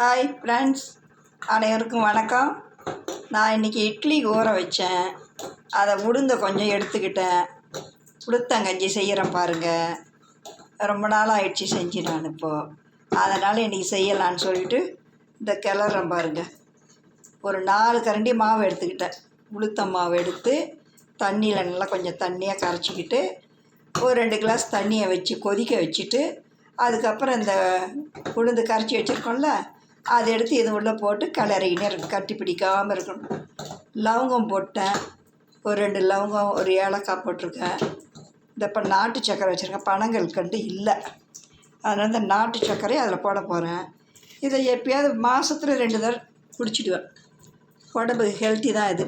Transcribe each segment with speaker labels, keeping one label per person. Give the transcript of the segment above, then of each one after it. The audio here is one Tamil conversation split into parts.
Speaker 1: ஹாய் ஃப்ரெண்ட்ஸ், அனைவருக்கும் வணக்கம். நான் இன்றைக்கி இட்லி ஊற வச்சேன். அதை உளுந்த கொஞ்சம் எடுத்துக்கிட்டேன். உளுத்தங்கஞ்சி செய்கிறேன் பாருங்கள். ரொம்ப நாள் ஆயிடுச்சு செஞ்சு நான் இப்போது. அதனால் இன்றைக்கி செய்யலான்னு சொல்லிட்டு இந்த கிளறேன் பாருங்கள். ஒரு 4 கரண்டி மாவு எடுத்துக்கிட்டேன். உளுத்த மாவு எடுத்து தண்ணியில் நல்லா கொஞ்சம் தண்ணியாக கரைச்சிக்கிட்டு ஒரு 2 கிளாஸ் தண்ணியை வச்சு கொதிக்க வச்சுட்டு அதுக்கப்புறம் இந்த உளுந்து கரைச்சி வச்சுருக்கோம்ல அதை எடுத்து இது உள்ளே போட்டு கிளறிக்கினே இருக்கும், கட்டி பிடிக்காமல் இருக்கணும். லவங்கம் போட்டேன், ஒரு 2 லவங்கம், ஒரு ஏலக்காய் போட்டிருக்கேன். இந்த இப்போ நாட்டு சர்க்கரை வச்சுருக்கேன், பனங்கல்கண்டு இல்லை, அதனால் இந்த நாட்டு சர்க்கரையை அதில் போட போகிறேன். இதை எப்பயாவது மாதத்துல 2 தடவை குடிச்சிடுவேன். உடம்புக்கு ஹெல்த்தி தான் இது,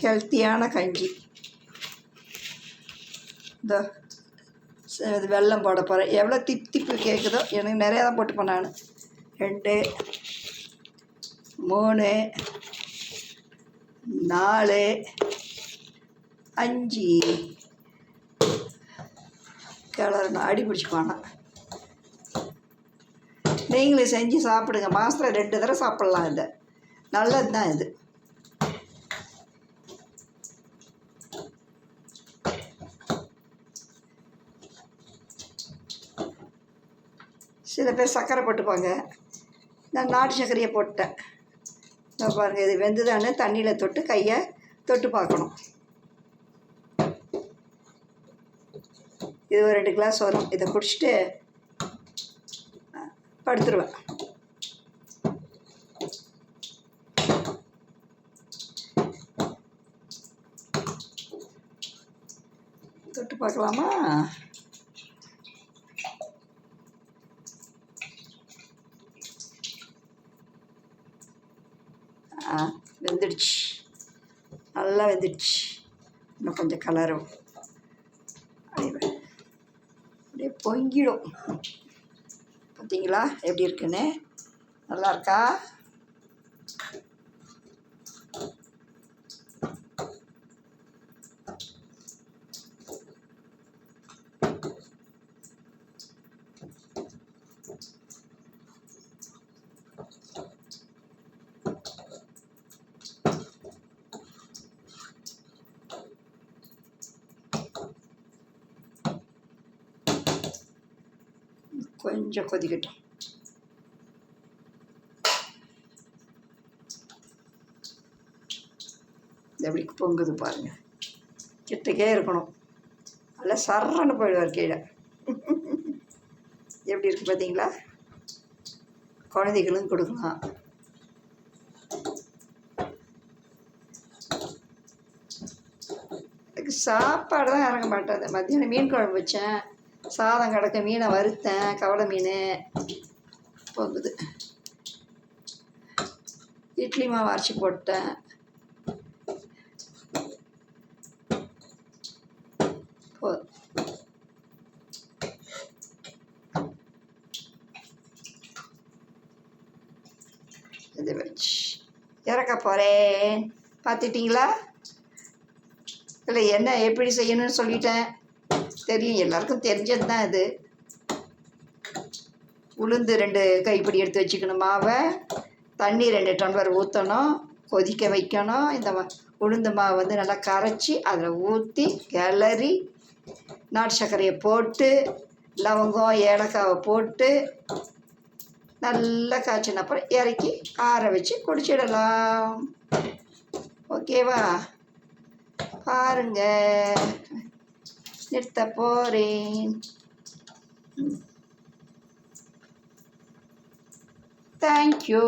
Speaker 1: ஹெல்த்தியான கஞ்சி. இந்த இது வெல்லம் போட போகிறேன். எவ்வளோ திப்பு கேட்குதோ, எனக்கு நிறையா தான் போட்டுப்பேன் நான். 2 3 4 5 கிளறணும், அடி பிடிச்சிப்பானா. நீங்களும் செஞ்சு சாப்பிடுங்க. மாதத்தில் 2 தடவை சாப்பிட்லாம். இது நல்லது தான். இது சில பேர் சர்க்கரை போட்டுப்பாங்க, நான் நாட்டு சர்க்கரையை போட்டேன். பாருங்கள், இது வெந்துதானே தண்ணியில் தொட்டு கையை தொட்டு பார்க்கணும். இது ஒரு 2 கிளாஸ் வரும். இதை குடிச்சிட்டு படுத்துருவேன். தொட்டு பார்க்கலாமா? வெந்துடுச்சு, நல்லா வெந்துடுச்சு. இன்னும் கொஞ்சம் கலரும் அப்படியே பொங்கிடும். பார்த்தீங்களா எப்படி இருக்குன்னு? நல்லா இருக்கா? கொஞ்சம் கொதிக்கட்டும். இது எப்படி பொங்குது பாருங்கள். கிட்டக்கே இருக்கணும், நல்லா சரன்னு போயிடுவார் கீழே. எப்படி இருக்குது பார்த்தீங்களா? குழந்தைகளும் கொடுக்கலாம். எனக்கு சாப்பாடு தான் இறங்க மாட்டேன். மத்தியானம் மீன் குழம்பு வச்சேன், சாதம் கிடக்க, மீனை வறுத்தேன், கவலை மீன் போகுது. இட்லி மாவு அரைச்சி போட்டேன். இது வச்சு இறக்க போகிறேன். பார்த்துட்டிங்களா? இல்லை, என்ன எப்படி செய்யணும்னு சொல்லிட்டேன். தெரியும், எல்லாருக்கும் தெரிஞ்சது தான். இது உளுந்து 2 கைப்பிடி எடுத்து வச்சுக்கணும். மாவை தண்ணி 2 டம்ளர் ஊற்றணும், கொதிக்க வைக்கணும். இந்த உளுந்து மாவு வந்து நல்லா கரைச்சி அதில் ஊற்றி கிளறி நாட்டு சர்க்கரையை போட்டு லவங்கம் ஏலக்காவை போட்டு நல்லா காய்ச்சின அப்புறம் இறக்கி ஆற வச்சு குடிச்சிடலாம். ஓகேவா? பாருங்க, நிறுத்த போகிறேன். தேங்க்யூ.